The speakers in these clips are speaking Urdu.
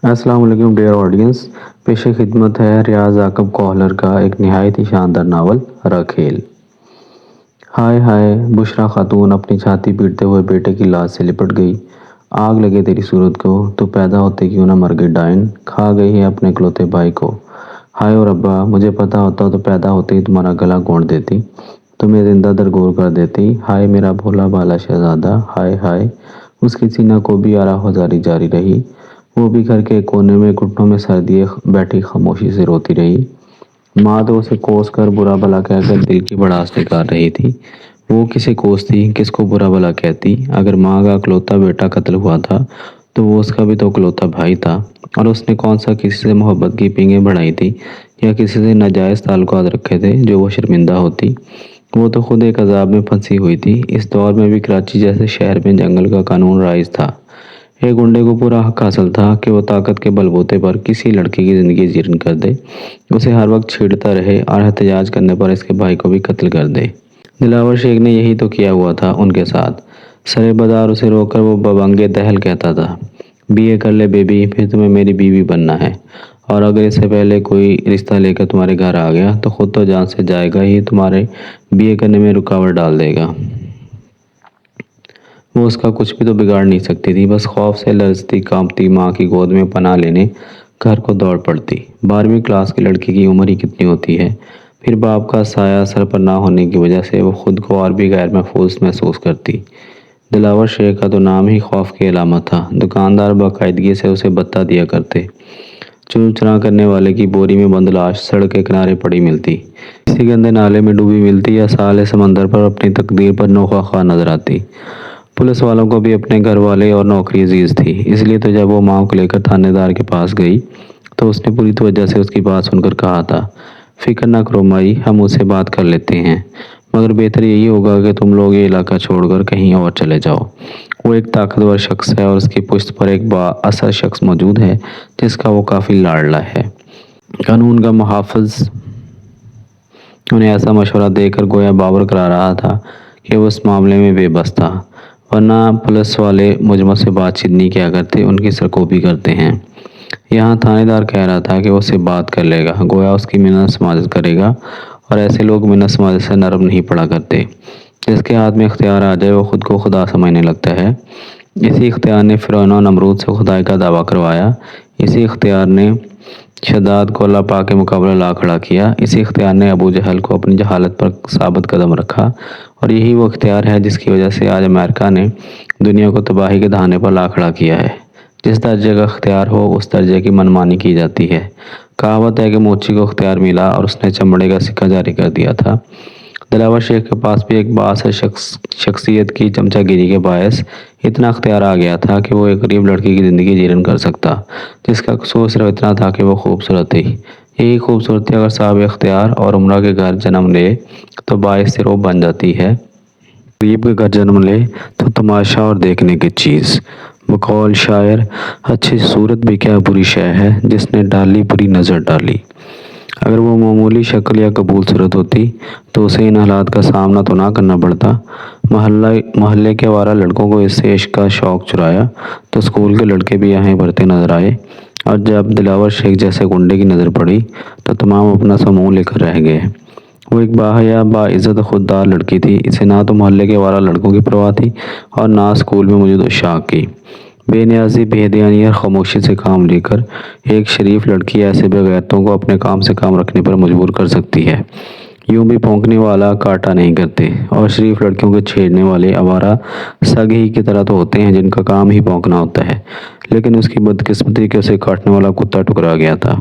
السلام علیکم ڈیئر آڈینس، پیش خدمت ہے ریاض عاقب کوہلر کا ایک نہایت ہی شاندار ناول رکھیل۔ ہائے ہائے، بشریٰ خاتون اپنی چھاتی پیٹتے ہوئے بیٹے کی لاش سے لپٹ گئی۔ آگ لگے تیری صورت کو، تو پیدا ہوتے کیوں نہ مر گئی ڈائن، کھا گئی ہے اپنے اکلوتے بھائی کو۔ ہائے او ربا، مجھے پتا ہوتا تو پیدا ہوتے ہی تمہارا گلا گھونٹ دیتی، تمہیں زندہ درگور کر دیتی۔ ہائے میرا بھولا بھالا شہزادہ، ہائے ہائے۔ اس کی سینہ کو بھی آراہوزاری جاری رہی، وہ بھی گھر کے کونے میں گھٹنوں میں سر دیے بیٹھی خاموشی سے روتی رہی۔ ماں تو اسے کوس کر برا بھلا کہہ کر دل کی بڑاس نکال رہی تھی۔ وہ کسے کوستی، کس کو برا بھلا کہتی؟ اگر ماں کا اکلوتا بیٹا قتل ہوا تھا تو وہ اس کا بھی تو اکلوتا بھائی تھا، اور اس نے کون سا کسی سے محبت کی پینگیں بڑھائی تھی یا کسی سے ناجائز تعلقات رکھے تھے جو وہ شرمندہ ہوتی؟ وہ تو خود ایک عذاب میں پھنسی ہوئی تھی۔ اس دور میں بھی کراچی جیسے شہر میں جنگل کا قانون رائج تھا۔ ایک گنڈے کو پورا حق حاصل تھا کہ وہ طاقت کے بل بوتے پر کسی لڑکی کی زندگی جیرن کر دے، اسے ہر وقت چھیڑتا رہے اور احتجاج کرنے پر اس کے بھائی کو بھی قتل کر دے۔ دلاور شیخ نے یہی تو کیا ہوا تھا ان کے ساتھ۔ سرے بدار اسے روک کر وہ ببنگے دہل کہتا تھا، بی اے کر لے بیبی، پھر تمہیں میری بیوی بننا ہے، اور اگر اس سے پہلے کوئی رشتہ لے کر تمہارے گھر آ گیا تو خود تو جان سے جائے گا ہی، تمہارے بی اے کرنے میں رکاوٹ ڈال دے گا۔ وہ اس کا کچھ بھی تو بگاڑ نہیں سکتی تھی، بس خوف سے لرزتی کانپتی ماں کی گود میں پناہ لینے گھر کو دوڑ پڑتی۔ 12ویں کلاس کی لڑکی کی عمر ہی کتنی ہوتی ہے؟ پھر باپ کا سایہ سر پر نہ ہونے کی وجہ سے وہ خود کو اور بھی غیر محفوظ محسوس کرتی۔ دلاور شیخ کا تو نام ہی خوف کی علامت تھا۔ دکاندار باقاعدگی سے اسے بتہ دیا کرتے۔ چور چراں کرنے والے کی بوری میں بند لاش سڑک کے کنارے پڑی ملتی، کسی گندے نالے میں ڈوبی ملتی، یا ساحل سمندر پر اپنی تقدیر پر نوخہ خواہ نظر آتی۔ پولیس والوں کو بھی اپنے گھر والے اور نوکری عزیز تھی، اس لیے تو جب وہ ماں کو لے کر تھانے دار کے پاس گئی تو اس نے پوری توجہ سے اس کی بات سن کر کہا تھا، فکر نہ کرو مائی، ہم اس سے بات کر لیتے ہیں، مگر بہتر یہی ہوگا کہ تم لوگ یہ علاقہ چھوڑ کر کہیں اور چلے جاؤ۔ وہ ایک طاقتور شخص ہے اور اس کی پشت پر ایک با اثر شخص موجود ہے جس کا وہ کافی لاڈلا ہے۔ قانون کا محافظ انہیں ایسا مشورہ دے کر گویا باور کرا رہا تھا کہ وہ اس معاملے میں بے بس تھا، ورنہ پولیس والے مجرموں سے بات چیت نہیں کیا کرتے، ان کی سرکوبی کرتے ہیں۔ یہاں تھانے دار کہہ رہا تھا کہ وہ اس سے بات کر لے گا، گویا اس کی منت سماجت کرے گا، اور ایسے لوگ منت سماجت سے نرم نہیں پڑا کرتے۔ جس کے ہاتھ میں اختیار آ جائے وہ خود کو خدا سمجھنے لگتا ہے۔ اسی اختیار نے فرعون و نمرود سے خدائی کا دعویٰ کروایا، اسی اختیار نے شداد کو اللہ پاک کے مقابلے لا کھڑا کیا، اسی اختیار نے ابو جہل کو اپنی جہالت پر ثابت قدم رکھا، اور یہی وہ اختیار ہے جس کی وجہ سے آج امریکہ نے دنیا کو تباہی کے دہانے پر لا کھڑا کیا ہے۔ جس درجے کا اختیار ہو اس درجے کی منمانی کی جاتی ہے۔ کہاوت ہے کہ موچی کو اختیار ملا اور اس نے چمڑے کا سکہ جاری کر دیا تھا۔ دلاور شیخ کے پاس بھی ایک بااثر شخصیت کی چمچہ گیری کے باعث اتنا اختیار آ گیا تھا کہ وہ ایک غریب لڑکی کی زندگی جیرن کر سکتا، جس کا قصور صرف اتنا تھا کہ وہ خوبصورت تھی۔ یہی خوبصورتی اگر صاحب اختیار اور عمرہ کے گھر جنم لے تو باعث رعب بن جاتی ہے، غریب کے گھر جنم لے تو تماشا اور دیکھنے کی چیز۔ بقول شاعر، اچھی صورت بھی کیا بری شے ہے جس نے ڈالی بری نظر ڈالی۔ اگر وہ معمولی شکل یا قبول صورت ہوتی تو اسے ان حالات کا سامنا تو نہ کرنا پڑتا۔ محلے کے آوارہ لڑکوں کو اس سے عشق کا شوق چرایا تو اسکول کے لڑکے بھی آہیں بھرتے نظر آئے، اور جب دلاور شیخ جیسے گنڈے کی نظر پڑی تو تمام اپنا سا منہ لے کر رہ گئے۔ وہ ایک باحیا باعزت خوددار لڑکی تھی، اسے نہ تو محلے کے آوارہ لڑکوں کی پرواہ تھی اور نہ اسکول میں موجود عشاق کی۔ بے نیازی، بے دھیانی اور خاموشی سے کام لے کر ایک شریف لڑکی ایسے بے غیرتوں کو اپنے کام سے کام رکھنے پر مجبور کر سکتی ہے۔ یوں بھی بھونکنے والا کاٹا نہیں کرتے، اور شریف لڑکیوں کے چھیڑنے والے آوارہ سگ ہی کی طرح تو ہوتے ہیں جن کا کام ہی بھونکنا ہوتا ہے، لیکن اس کی بدقسمتی کہ اسے کاٹنے والا کتا ٹکرا گیا تھا۔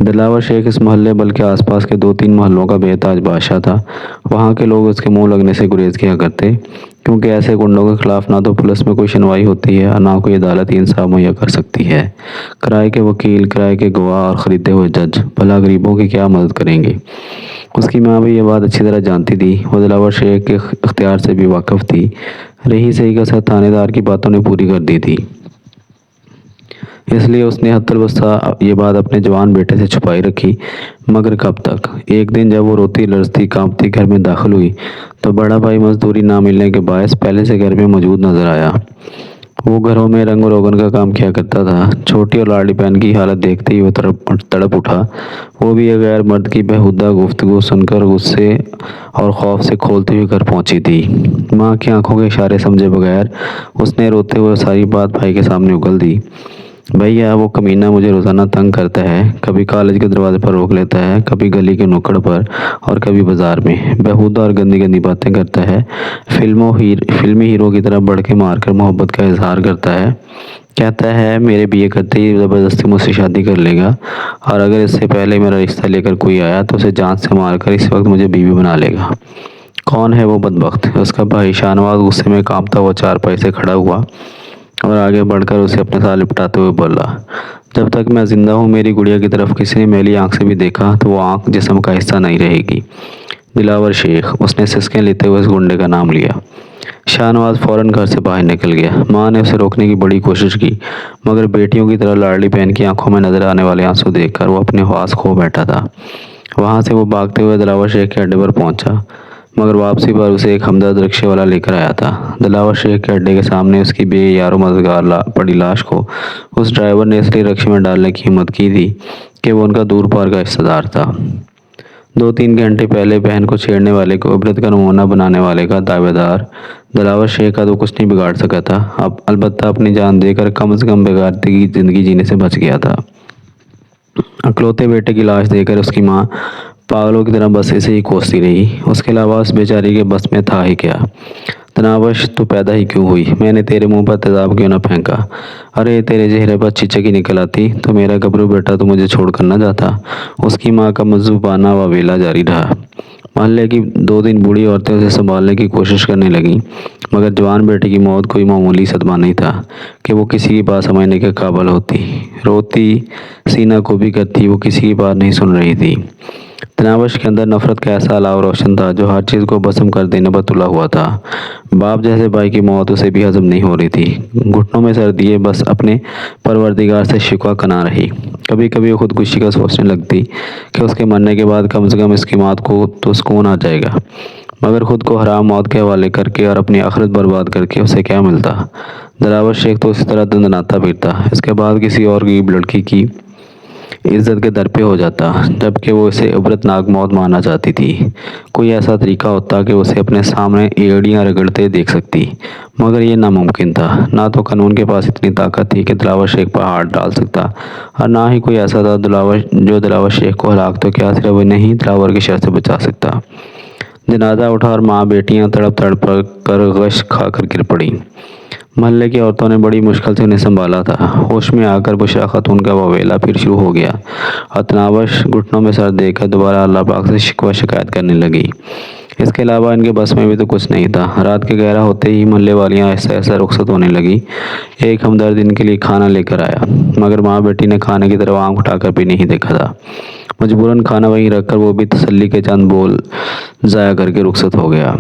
دلاور شیخ اس محلے بلکہ آس پاس کے 2-3 محلوں کا بے تاج بادشاہ تھا۔ وہاں کے لوگ اس کے منہ لگنے سے گریز کیا کرتے، کیونکہ ایسے گنڈوں کے خلاف نہ تو پولیس میں کوئی سنوائی ہوتی ہے اور نہ کوئی عدالتی انصاف مہیا کر سکتی ہے۔ کرائے کے وکیل، کرائے کے گواہ اور خریدے ہوئے جج بھلا غریبوں کی کیا مدد کریں گے؟ اس کی ماں بھی یہ بات اچھی طرح جانتی تھی، وہ دلاور شیخ کے اختیار سے بھی واقف تھی۔ رہی صحیح کسر تھانے دار کی باتوں نے پوری کر دی تھی، اس لیے اس نے حتی الوسطیٰ یہ بات اپنے جوان بیٹے سے چھپائی رکھی۔ مگر کب تک؟ ایک دن جب وہ روتی لرزتی کانپتی گھر میں داخل ہوئی تو بڑا بھائی مزدوری نہ ملنے کے باعث پہلے سے گھر میں موجود نظر آیا۔ وہ گھروں میں رنگ و روغن کا کام کیا کرتا تھا۔ چھوٹی اور لاڈلی بہن کی حالت دیکھتے ہی وہ تڑپ اٹھا۔ وہ بھی غیر مرد کی بیہودہ گفتگو سن کر غصے اور خوف سے کھولتے ہوئے گھر پہنچی تھی۔ ماں کی آنکھوں کے اشارے سمجھے بغیر اس نے روتے ہوئے ساری بات بھائی کے سامنے اگل دی۔ بھیا، وہ کمینہ مجھے روزانہ تنگ کرتا ہے، کبھی کالج کے دروازے پر روک لیتا ہے، کبھی گلی کے نکڑ پر اور کبھی بازار میں بیہودہ اور گندی گندی باتیں کرتا ہے۔ فلمی ہیرو کی طرح بڑھ کے مار کر محبت کا اظہار کرتا ہے۔ کہتا ہے میرے BA کرتے ہی زبردستی مجھ سے شادی کر لے گا، اور اگر اس سے پہلے میرا رشتہ لے کر کوئی آیا تو اسے جان سے مار کر اس وقت مجھے بیوی بنا لے گا۔ کون ہے وہ بدبخت؟ اس کا بھائی شاہ نواز غصے میں کانپتا ہوا چارپائی سے کھڑا ہوا اور آگے بڑھ کر اسے اپنے ساتھ لپٹاتے ہوئے بولا، جب تک میں زندہ ہوں میری گڑیا کی طرف کسی نے میلی آنکھ سے بھی دیکھا تو وہ آنکھ جسم کا حصہ نہیں رہے گی۔ دلاور شیخ، اس نے سسکیاں لیتے ہوئے اس گنڈے کا نام لیا۔ شاہ نواز فوراً گھر سے باہر نکل گیا۔ ماں نے اسے روکنے کی بڑی کوشش کی، مگر بیٹیوں کی طرح لاڈلی بہن کی آنکھوں میں نظر آنے والے آنسو دیکھ کر وہ اپنے حواس کھو بیٹھا تھا۔ وہاں سے وہ بھاگتے ہوئے دلاور شیخ کے اڈے پر پہنچا، مگر واپسی پر اسے ایک ہمدرد رکشے والا لے کر آیا تھا۔ دلاور شیخ کے اڈے کے سامنے اس کی بے یار و مددگار پڑی لاش کو اس ڈرائیور نے اس لیے رکشے میں ڈالنے کی ہمت کی تھی کہ وہ ان کا دور پار کا رشتہ دار تھا۔ 2-3 گھنٹے پہلے بہن کو چھیڑنے والے کو عبرت کا نمونہ بنانے والے کا دعوے دار دلاور شیخ کا تو کچھ نہیں بگاڑ سکا تھا، البتہ اپنی جان دے کر کم از کم بغیرتی کی زندگی جینے سے بچ گیا تھا۔ اکلوتے بیٹے کی لاش دے کر اس کی ماں پاگلوں کی طرح بس اسے ہی کوستی رہی۔ اس کے علاوہ اس بیچاری کے بس میں تھا ہی کیا؟ تناوش، تو پیدا ہی کیوں ہوئی؟ میں نے تیرے منہ پر تیزاب کیوں نہ پھینکا؟ ارے تیرے چہرے پر چچک ہی نکل آتی تو میرا گبرو بیٹا تو مجھے چھوڑ کر نہ جاتا۔ اس کی ماں کا مذوبانہ واویلا جاری رہا۔ محلے کی 2-3 بوڑھی عورتیں اسے سنبھالنے کی کوشش کرنے لگیں، مگر جوان بیٹے کی موت کوئی معمولی صدمہ نہیں تھا کہ وہ کسی کی بات سمجھنے کے قابل ہوتی۔ روتی، سینہ کوبی کرتی، وہ کسی کی بات نہیں سن رہی تھی۔ تناوش کے اندر نفرت کا ایسا الاؤ روشن تھا جو ہر چیز کو بھسم کر دینے پر تلا ہوا تھا۔ باپ جیسے بھائی کی موت اسے بھی ہضم نہیں ہو رہی تھی۔ گھٹنوں میں سر دیے بس اپنے پروردگار سے شکوہ کنا رہی۔ کبھی کبھی وہ خودکشی کا سوچنے لگتی کہ اس کے مرنے کے بعد کم سے کم اس کی مات کو تو سکون آ جائے گا، مگر خود کو حرام موت کے حوالے کر کے اور اپنی آخرت برباد کر کے اسے کیا ملتا؟ دلاور شیخ تو اسی طرح دندناتا پھرتا، اس کے بعد کسی اور غریب لڑکی کی عزت کے در پہ ہو جاتا، جبکہ وہ اسے عبرتناک موت مارنا چاہتی تھی۔ کوئی ایسا طریقہ ہوتا کہ اسے اپنے سامنے ایڑیاں رگڑتے دیکھ سکتی، مگر یہ ناممکن تھا۔ نہ تو قانون کے پاس اتنی طاقت تھی کہ دلاور شیخ پر ہاتھ ڈال سکتا، اور نہ ہی کوئی ایسا تھا جو دلاور شیخ کو ہلاک تو کیا صرف انہیں ہی دلاور کی شر سے بچا سکتا۔ جنازہ اٹھا اور ماں بیٹیاں تڑپ تڑپ کر غش کھا کر گر پڑیں۔ محلے کی عورتوں نے بڑی مشکل سے انہیں سنبھالا تھا۔ ہوش میں آ کر بشرا خاتون کا واویلا پھر شروع ہو گیا اور تناوش گھٹنوں میں سر دے کر دوبارہ اللہ پاک سے شکوہ شکایت کرنے لگی۔ اس کے علاوہ ان کے بس میں بھی تو کچھ نہیں تھا۔ رات کے گہرا ہوتے ہی محلے والیاں ایسا ایسا رخصت ہونے لگی۔ ایک ہمدرد ان کے لیے کھانا لے کر آیا، مگر ماں بیٹی نے کھانے کی طرف آنکھ اٹھا کر بھی نہیں دیکھا تھا۔ مجبوراً کھانا وہیں رکھ کر وہ بھی تسلی کے چند بول ضائع کر کے رخصت ہو گیا۔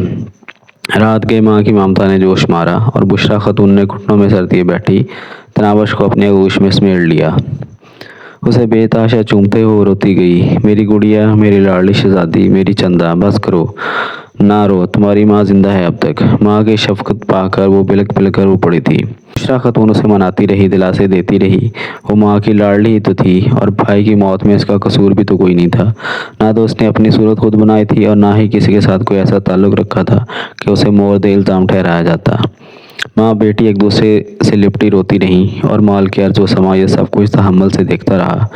رات گئے ماں کی ممتا نے جوش مارا اور بشرا خاتون نے گھٹنوں میں سر دیے بیٹھی تناوش کو اپنے آغوش میں سمیٹ لیا۔ اسے بے تحاشا چومتے ہوئے روتی گئی، میری گڑیا، میری لاڈلی شہزادی، میری چندا، بس کرو، نہ رو، تمہاری ماں زندہ ہے اب تک۔ ماں کی شفقت پا کر وہ بلک بلک کر رو پڑی تھی۔ بشرا خاتون اسے مناتی رہی، دلاسے دیتی رہی، وہ ماں کی لاڈلی ہی تو تھی، اور بھائی کی موت میں اس کا قصور بھی تو کوئی نہیں تھا۔ نہ تو اس نے اپنی صورت خود بنائی تھی اور نہ ہی کسی کے ساتھ کوئی ایسا تعلق رکھا تھا کہ اسے مورد الزام ٹھہرایا جاتا۔ ماں بیٹی ایک دوسرے سے لپٹی روتی رہیں، اور مال کے عرض و سما یہ سب کچھ تحمل سے دیکھتا رہا،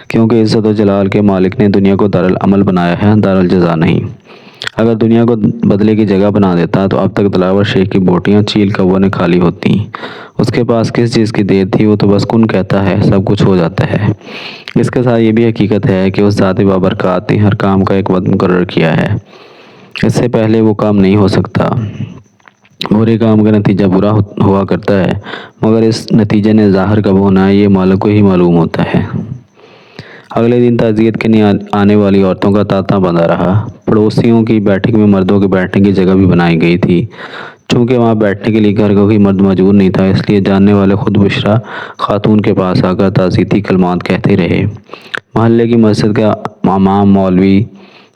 کیونکہ عزت و جلال کے مالک نے دنیا کو دارالعمل بنایا ہے، دارالجزا نہیں۔ اگر دنیا کو بدلے کی جگہ بنا دیتا تو اب تک دلاور شیخ کی بوٹیاں چیل کونے خالی ہوتی۔ اس کے پاس کس چیز کی دیر تھی؟ وہ تو بس کن کہتا ہے، سب کچھ ہو جاتا ہے۔ اس کے ساتھ یہ بھی حقیقت ہے کہ اس ذات بابرکات نے ہر کام کا ایک وقت مقرر کیا ہے، اس سے پہلے وہ کام نہیں ہو سکتا۔ برے کام کا نتیجہ برا ہوا کرتا ہے، مگر اس نتیجے نے ظاہر کب ہونا ہے یہ مالک کو ہی معلوم ہوتا ہے۔ اگلے دن تعزیت کے لیے آنے والی عورتوں کا تانتا بندھا رہا۔ پڑوسیوں کی بیٹھک میں مردوں کے بیٹھنے کی جگہ بھی بنائی گئی تھی۔ چونکہ وہاں بیٹھنے کے لیے گھر کا کوئی مرد موجود نہیں تھا، اس لیے جاننے والے خود بشرا خاتون کے پاس آ کر تعزیتی کلمات کہتے رہے۔ محلے کی مسجد کا امام مولوی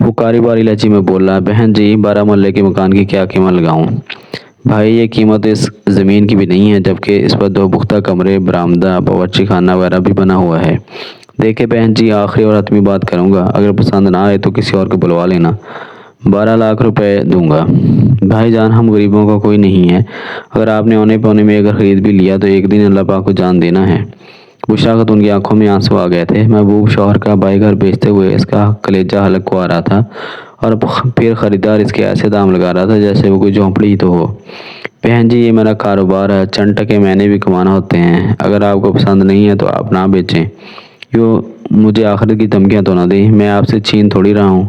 وہ کاروباری لہجے میں بولا، بہن جی 12 مرلے کے مکان کی کیا قیمت لگاؤں؟ بھائی یہ قیمت اس زمین کی بھی نہیں ہے، جبکہ اس پر 2 پختہ کمرے، برآمدہ، باورچی خانہ وغیرہ بھی بنا ہوا ہے۔ دیکھیں بہن جی، آخری اور حتمی بات کروں گا، اگر پسند نہ آئے تو کسی اور کو بلوا لینا، 12 لاکھ روپے دوں گا۔ بھائی جان ہم غریبوں کا کوئی نہیں ہے، اگر آپ نے اونے پونے میں اگر خرید بھی لیا تو ایک دن اللہ پاک کو جان دینا ہے۔ بشریٰ خاتون کی آنکھوں میں آنسو آ گئے تھے، محبوب شوہر کا بھائی گھر بیچتے ہوئے اس کا کلیجہ حلق کو آ رہا تھا، اور پھر خریدار اس کے ایسے دام لگا رہا تھا جیسے وہ کوئی جھونپڑی ہی تو ہو۔ بہن جی یہ میرا کاروبار ہے، چند ٹکے میں نے بھی کمانا ہوتے ہیں، اگر آپ کو پسند نہیں ہے تو آپ نہ بیچیں، یوں مجھے آخرت کی دھمکیاں تو نہ دیں، میں آپ سے چھین تھوڑی رہا ہوں۔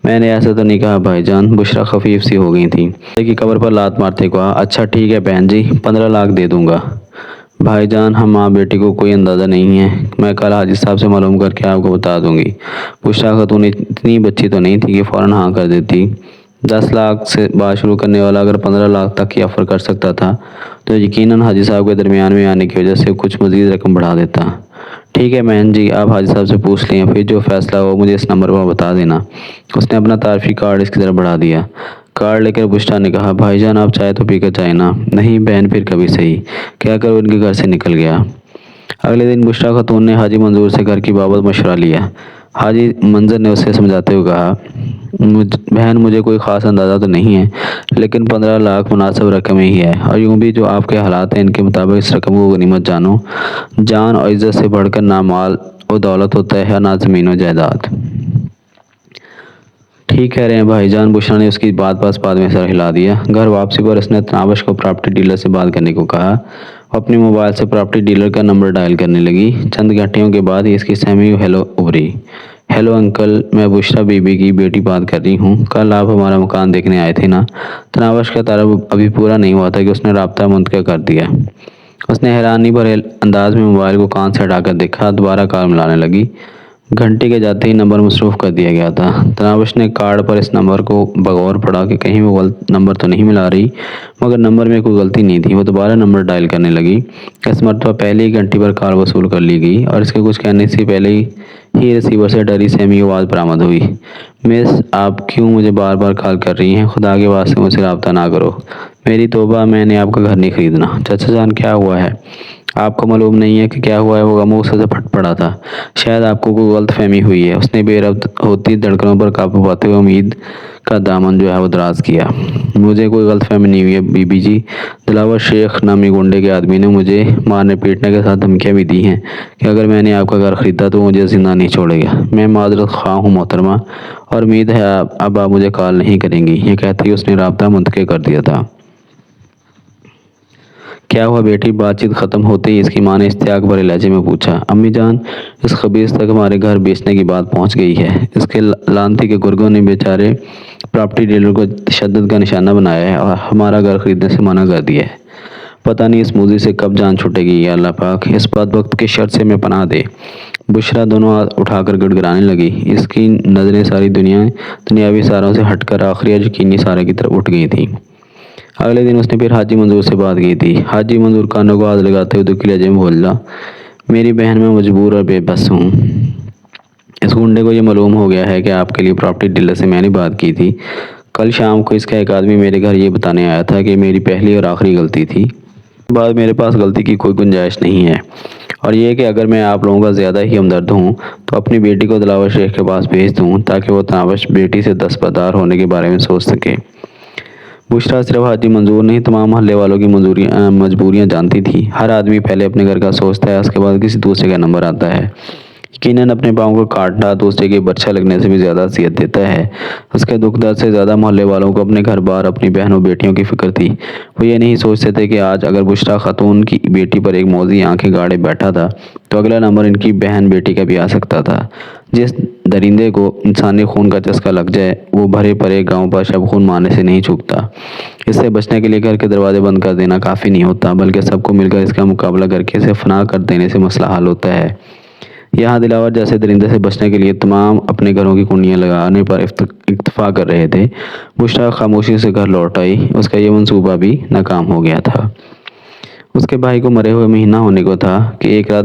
میں نے ایسا تو نہیں کہا بھائی جان، بشریٰ خفیف سی ہو گئی تھی، کی قبر پر لات مارتے کہا، اچھا ٹھیک ہے بہن جی 15 لاکھ دے دوں گا۔ بھائی جان ہم ماں بیٹی کو کوئی اندازہ نہیں ہے، میں کل حاجی صاحب سے معلوم کر کے آپ کو بتا دوں گی۔ بشریٰ خاتون اتنی بچی تو نہیں تھی کہ فوراً ہاں کر دیتی، 10 لاکھ سے بات شروع کرنے والا اگر 15 لاکھ تک کی آفر کر سکتا تھا تو یقیناً حاجی صاحب کے درمیان میں آنے کی وجہ سے کچھ مزید رقم بڑھا دیتا۔ ٹھیک ہے بہن جی، آپ حاجی صاحب سے پوچھ لیں، پھر جو فیصلہ ہو مجھے اس نمبر پر بتا دینا۔ اس نے اپنا تعارفی کارڈ اس کی طرف بڑھا دیا۔ کارڈ لے کر بشریٰ نے کہا، بھائی جان آپ چائے تو پی کر جائیں نا۔ نہیں بہن پھر کبھی صحیح، کہہ کر وہ ان کے گھر سے نکل گیا۔ اگلے دن بشریٰ خاتون نے حاجی منظور سے گھر کی بابت مشورہ لیا۔ حاجی منظر نے اسے سمجھاتے ہوئے کہا، بہن مجھے کوئی خاص اندازہ تو نہیں ہے، لیکن 15 لاکھ مناسب رقم ہی ہے، اور یوں بھی جو آپ کے حالات ہیں ان کے مطابق اس رقم کو غنیمت جانو، جان اور عزت سے بڑھ کر نہ مال و دولت ہوتا ہے نہ زمین و جائیداد۔ ٹھیک کہہ رہے ہیں بھائی جان، بشریٰ نے اس کی بات میں سر ہلا دیا۔ گھر واپسی پر اس نے تناوش کو پراپرٹی ڈیلر سے بات کرنے کو کہا۔ وہ اپنے موبائل سے پراپرٹی ڈیلر کا نمبر ڈائل کرنے لگی۔ چند گھنٹوں کے بعد ہی اس کی سہمی ہیلو ابھری۔ ہیلو انکل، میں بشریٰ بی بی کی بیٹی بات کر رہی ہوں، کل آپ ہمارا مکان دیکھنے آئے تھے نا؟ تناوش کا تعارف ابھی پورا نہیں ہوا تھا کہ اس نے رابطہ منقطع کر دیا۔ اس نے حیرانی بھرے انداز میں موبائل کو کان سے ہٹا کر دیکھا، دوبارہ کال ملانے لگی۔ گھنٹی کے جاتے ہی نمبر مصروف کر دیا گیا تھا۔ تناوش نے کارڈ پر اس نمبر کو بغور پڑھا کہ کہیں وہ غلط نمبر تو نہیں ملا رہی، مگر نمبر میں کوئی غلطی نہیں تھی۔ وہ دوبارہ نمبر ڈائل کرنے لگی۔ اس مرتبہ پہلی گھنٹی پر کال وصول کر لی گئی، اور اس کے کچھ کہنے سے پہلے ہی ریسیور سے ڈری سہمی آواز برآمد ہوئی، مس آپ کیوں مجھے بار بار کال کر رہی ہیں؟ خدا کے واسطے مجھ سے رابطہ نہ کرو، میری توبہ، میں نے آپ کا گھر نہیں خریدنا۔ چچا جان کیا ہوا ہے؟ آپ کو معلوم نہیں ہے کہ کیا ہوا ہے؟ وہ غم و غصے سے پھٹ پڑا تھا۔ شاید آپ کو کوئی غلط فہمی ہوئی ہے۔ اس نے بے ربط ہوتی دھڑکنوں پر قابو پاتے ہوئے امید کا دامن جو ہے وہ دراز کیا۔ مجھے کوئی غلط فہمی نہیں ہوئی ہے بی بی جی، دلاور شیخ نامی گنڈے کے آدمی نے مجھے مارنے پیٹنے کے ساتھ دھمکیاں بھی دی ہیں کہ اگر میں نے آپ کا گھر خریدا تو وہ مجھے زندہ نہیں چھوڑے گا۔ میں معذرت خواہ ہوں محترمہ، اور امید ہے اب آپ مجھے کال نہیں کریں گی۔ یہ کہتے ہی اس نے رابطہ منقطع کر دیا تھا۔ کیا ہوا بیٹی؟ بات چیت ختم ہوتے ہی اس کی ماں نے اشتیاق بھرے لہجے میں پوچھا، امی جان اس خبیث تک ہمارے گھر بیچنے کی بات پہنچ گئی ہے۔ اس کے لعنتی کے گرگوں نے بیچارے پراپرٹی ڈیلر کو تشدد کا نشانہ بنایا ہے اور ہمارا گھر خریدنے سے منع کر دیا ہے۔ پتہ نہیں اس موذی سے کب جان چھوٹے گی، یا اللہ پاک اس بدبخت کے شر سے میں پناہ دے۔ بشریٰ دونوں ہاتھ اٹھا کر گڑ گڑانے لگی۔ اس کی نظریں ساری دنیاوی ساروں سے ہٹ کر آخری اور یقینی سارے کی طرف اٹھ گئی تھیں۔ اگلے دن اس نے پھر حاجی منظور سے بات کی تھی۔ حاجی منظور کانوں کو ہاتھ لگاتے ہوئے دکھی لہجے میں بولا، میری بہن میں مجبور اور بے بس ہوں۔ اس گنڈے کو یہ معلوم ہو گیا ہے کہ آپ کے لیے پراپرٹی ڈیلر سے میں نے بات کی تھی۔ کل شام کو اس کا ایک آدمی میرے گھر یہ بتانے آیا تھا کہ میری پہلی اور آخری غلطی تھی، اس کے بعد میرے پاس غلطی کی کوئی گنجائش نہیں ہے، اور یہ کہ اگر میں آپ لوگوں کا زیادہ ہی ہمدرد ہوں تو اپنی بیٹی کو دلاور شیخ کے پاس بھیج دوں تاکہ وہ تناوش بیٹی سے دستبردار ہونے کے بارے میں سوچ سکے۔ بشریٰ صرف حاجی منظور نہیں تمام محلے والوں کی مجبوریاں جانتی تھی۔ ہر آدمی پہلے اپنے گھر کا سوچتا ہے، اس کے بعد کسی دوسرے کا نمبر آتا ہے۔ یقیناً اپنے پاؤں کو کاٹنا دوسرے کی برچھا لگنے سے بھی زیادہ اذیت دیتا ہے۔ اس کے دکھ درد سے زیادہ محلے والوں کو اپنے گھر بار، اپنی بہنوں بیٹیوں کی فکر تھی۔ وہ یہ نہیں سوچتے تھے کہ آج اگر بشریٰ خاتون کی بیٹی پر ایک موذی آنکھیں گاڑے بیٹھا تھا تو اگلا نمبر ان کی بہن بیٹی کا بھی آ سکتا تھا۔ جس درندے کو انسانی خون کا چسکا لگ جائے وہ بھرے پڑے گاؤں پر شب خون مارنے سے نہیں چوکتا۔ اس سے بچنے کے لیے گھر کے دروازے بند کر دینا کافی نہیں ہوتا، بلکہ سب کو مل کر اس کا مقابلہ کر کے اسے فنا کر دینے سے مسئلہ حل ہوتا ہے۔ یہاں دلاور جیسے درندے سے بچنے کے لیے تمام اپنے گھروں کی کنڈیاں لگانے پر اکتفا کر رہے تھے۔ بشریٰ خاموشی سے گھر لوٹ آئی۔ اس کا یہ منصوبہ بھی ناکام ہو گیا تھا۔ اس کے بھائی کو مرے ہوئے مہینہ ہونے کو تھا کہ ایک رات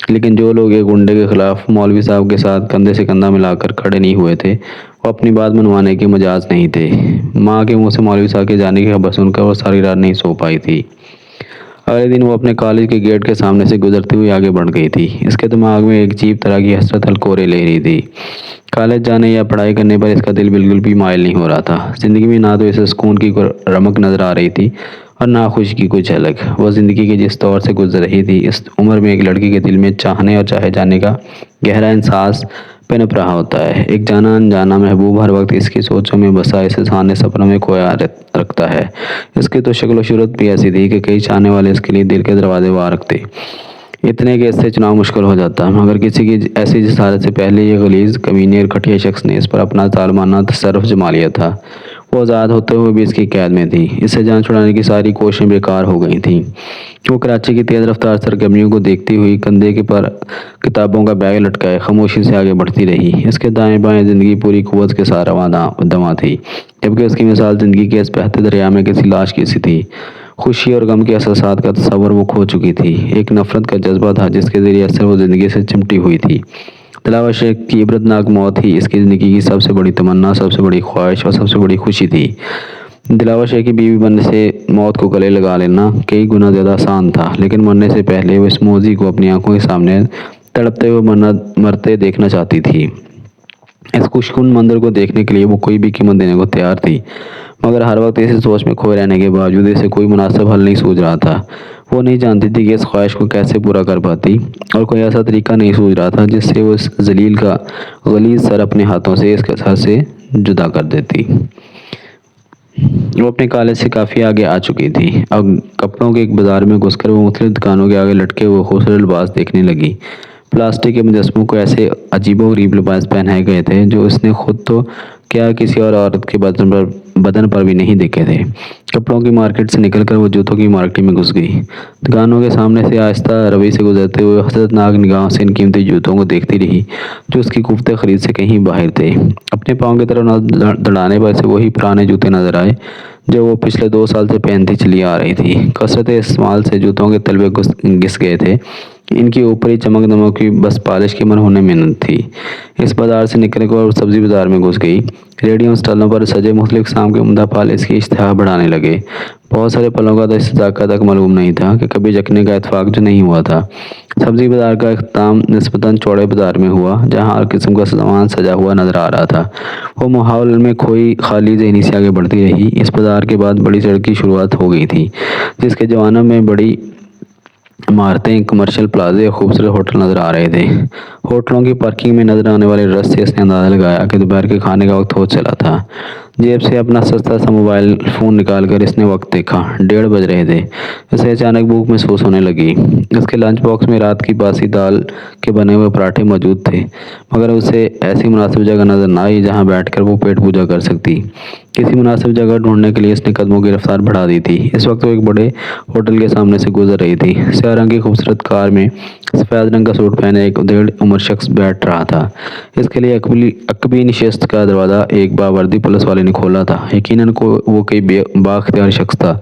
لیکن جو لوگ ایک گنڈے کے خلاف مولوی صاحب کے ساتھ کندھے سے کندھا ملا کر کھڑے نہیں ہوئے تھے وہ اپنی بات منوانے کے مجاز نہیں تھے۔ ماں کے منہ سے مولوی صاحب کے جانے کی خبر سن کر وہ ساری رات نہیں سو پائی تھی۔ اگلے دن وہ اپنے کالج کے گیٹ کے سامنے سے گزرتی ہوئی آگے بڑھ گئی تھی۔ اس کے دماغ میں ایک عجیب طرح کی حسرت ہلکورے لے رہی تھی۔ کالج جانے یا پڑھائی کرنے پر اس کا دل بالکل بھی مائل نہیں ہو رہا تھا۔ زندگی میں نہ تو اسے سکون کی کوئی رمق نظر آ رہی تھی اور نہ خوشی کی کوئی جھلک۔ وہ زندگی کے جس دور سے گزر رہی تھی اس عمر میں ایک لڑکی کے دل میں چاہنے اور چاہے جانے کا گہرا احساس پنپ رہا ہوتا ہے۔ ایک جانا انجانا محبوب ہر وقت اس کی سوچوں میں بسا اسے سامنے سپنوں میں کھویا رکھتا ہے۔ اس کی تو شکل و صورت بھی ایسی تھی کہ کئی چاہنے والے اس کے لیے دل کے دروازے وا رکھتے، اتنے کہ اس سے چناؤ مشکل ہو جاتا، مگر کسی کی ایسی جسارت سے پہلے یہ غلیظ کمینے اور گھٹیا شخص نے اس پر اپنا ظالمانہ تصرف جما لیا تھا۔ وہ آزاد ہوتے ہوئے بھی اس کی قید میں تھی۔ اس سے جان چھڑانے کی ساری کوششیں بیکار ہو گئی تھیں۔ وہ کراچی کی تیز رفتار سرگرمیوں کو دیکھتی ہوئی کندھے کے پر کتابوں کا بیگ لٹکائے خاموشی سے آگے بڑھتی رہی۔ اس کے دائیں بائیں زندگی پوری قوت کے ساتھ رواں دواں تھی، جبکہ اس کی مثال زندگی کے اس بہتے دریا میں کسی لاش کی سی تھی۔ خوشی اور غم کے احساسات کا تصور وہ کھو چکی تھی۔ ایک نفرت کا جذبہ تھا جس کے ذریعے اثر وہ زندگی سے چمٹی ہوئی تھی۔ دلاور شیخ کی عبرتناک موت ہی اس کی زندگی کی سب سے بڑی تمنا، سب سے بڑی خواہش اور سب سے بڑی خوشی تھی۔ دلاور شیخ کی بیوی بننے سے موت کو گلے لگا لینا کئی گنا زیادہ آسان تھا، لیکن مرنے سے پہلے وہ اس موذی کو اپنی آنکھوں کے سامنے تڑپتے ہوئے مرتے دیکھنا چاہتی تھی۔ اس خوشکن منظر کو دیکھنے کے لیے وہ کوئی بھی قیمت دینے کو تیار تھی، مگر ہر وقت اسی سوچ میں کھوئے رہنے کے باوجود اسے کوئی مناسب حل نہیں سوجھ رہا تھا۔ وہ نہیں جانتی تھی کہ اس خواہش کو کیسے پورا کر پاتی، اور کوئی ایسا طریقہ نہیں سوجھ رہا تھا جس سے وہ اس ذلیل کا غلیظ سر اپنے ہاتھوں سے اس کے سر سے جدا کر دیتی۔ وہ اپنے کالج سے کافی آگے آ چکی تھی۔ اب کپڑوں کے ایک بازار میں گھس کر وہ مختلف دکانوں کے آگے لٹکے ہوئے خوبصورت لباس دیکھنے لگی۔ پلاسٹک کے مجسموں کو ایسے عجیب و غریب لباس پہنائے گئے تھے جو اس نے خود تو کیا کسی اور عورت کے بدن پر بھی نہیں دیکھے تھے۔ کپڑوں کی مارکیٹ سے نکل کر وہ جوتوں کی مارکیٹ میں گھس گئی۔ دکانوں کے سامنے سے آہستہ روی سے گزرتے ہوئے حسرتناک نگاہوں سے ان قیمتی جوتوں کو دیکھتی رہی جو اس کی قوت خرید سے کہیں باہر تھے۔ اپنے پاؤں کی طرف نظر دوڑانے پر اسے وہی پرانے جوتے نظر آئے جو وہ پچھلے 2 سال سے پہنتی چلی آ رہی تھی۔ کثرت استعمال سے جوتوں کے تلوے گھس گئے تھے، ان کی اوپری چمک دمک کی بس پالش کی مرہون محنت تھی۔ اس بازار سے نکل کر وہ سبزی بازار میں گھس گئی۔ ریڑھیوں اسٹالوں پر سجے مختلف اقسام کے عمدہ پھل اس کی اشتہا بڑھانے لگے۔ بہت سارے پھلوں کا تو اس ذائقہ تک معلوم نہیں تھا کہ کبھی چکھنے کا اتفاق جو نہیں ہوا تھا۔ سبزی بازار کا اختتام نسبتاً چوڑے بازار میں ہوا جہاں ہر قسم کا سامان سجا ہوا نظر آ رہا تھا۔ وہ ماحول میں کھوئی خالی ذہنی سے آگے بڑھتی رہی۔ اس بازار کے بعد بڑی سڑک کی شروعات ہو گئی تھی جس کے جوانب میں بڑی عمارتیں، کمرشل پلازے اور خوبصورت ہوٹل نظر آ رہے تھے۔ ہوٹلوں کی پارکنگ میں نظر آنے والے رش سے اس نے اندازہ لگایا کہ دوپہر کے کھانے کا وقت ہو چلا تھا۔ جیب سے اپنا سستا سا موبائل فون نکال کر اس نے وقت دیکھا، 1:30 بج رہے تھے۔ اسے اچانک بھوک محسوس ہونے لگی۔ اس کے لنچ باکس میں رات کی باسی دال کے بنے ہوئے پراٹھے موجود تھے، مگر اسے ایسی مناسب جگہ نظر نہ آئی جہاں بیٹھ کر وہ پیٹ پوجا کر سکتی۔ کسی مناسب جگہ ڈھونڈنے کے لیے اس نے قدموں کی رفتار بڑھا دی تھی۔ اس وقت وہ ایک بڑے ہوٹل کے سامنے سے گزر رہی تھی۔ سیاہ رنگ کی خوبصورت کار میں سفید رنگ کا سوٹ پہنے ایک ادھیڑ عمر شخص بیٹھ رہا تھا۔ اس کے لیے عقبی نشست کا دروازہ ایک باوردی پولیس والے نے کھولا تھا۔ یقیناً وہ کوئی بااختیار شخص تھا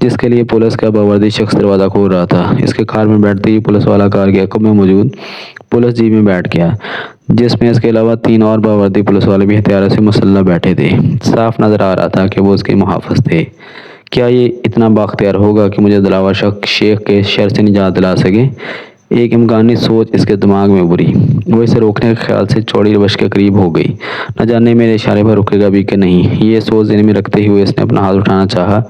جس کے لیے پولیس کا باوردی شخص دروازہ کھول رہا تھا۔ اس کے کار میں بیٹھتے ہی پولیس والا کار کے عقب میں موجود پولیس جیپ میں بیٹھ گیا، جس میں اس کے علاوہ 3 اور باوردی پولیس والے بھی ہتھیاروں سے مسلح بیٹھے تھے۔ صاف نظر آ رہا تھا کہ وہ اس کے محافظ تھے۔ کیا یہ اتنا بااختیار ہوگا کہ مجھے دلاور شیخ کے شر سے نجات دلا سکے؟ ایک امکانی سوچ اس کے دماغ میں ابھری۔ وہ اسے روکنے کے خیال سے چوڑی روش کے قریب ہو گئی۔ نہ جانے میرے اشارے پر رکے گا بھی کہ نہیں، یہ سوچ ذہن میں رکھتے ہوئے اس نے اپنا ہاتھ اٹھانا چاہا،